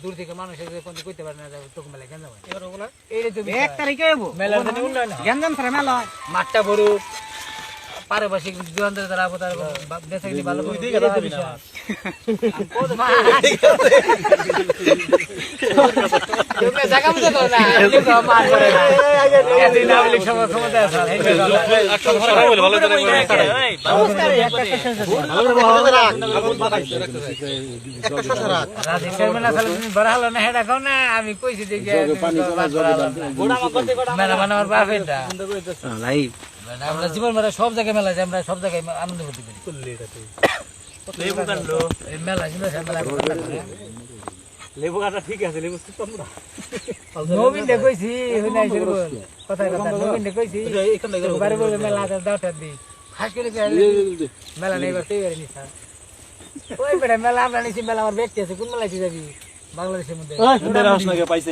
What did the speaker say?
দূর থেকে মানুষ এসে কোন কইতে পারে না তোকে মেলা কেন যাবে এবার ওগুলা এই যে তুমি 1 তারিখে হইবো মেলার দিনে উন্নয়ন হয়। গেঞ্জাম ছাড়া মেলা হয় মাঠটা বড় পারিবারিক দোকানদার যারা আবো তার বেচা কিনে ভালো করে দিই দিবি না কত মাছ তুমি জায়গা মতো দাও না এই তো মাছ করে না এদিন আমলি সবার ক্ষমতা আছে একটা ঘরে ভালো ভালো করে কাটে নমস্কার রাজেশের মেলা তাহলে তুমি বড় হলো না হেডা খাও না আমি কইছি যে মেলা বানাবার বাপ এটা ভাই আমরা জীবন মেলা সব জায়গায় মেলা যায় আমরা সব জায়গায় আনন্দ করতে পারি লেবু কাটলো এই মেলা ছিল মেলা লেবু কাটা ঠিক আছে লেবু সুতম না নবীন দে কইছি হইনাই ছিল কথা কথা নবীন দে কইছি বারে বলে মেলা দাওটা দি খাস করে মেলা নেই করতে পারি নি স্যার ওই বেটা মেলা আমরা নিছি মেলা আমার ব্যক্তি আছে কোন মেলায় যাবি বাংলাদেশের মধ্যে পাইছে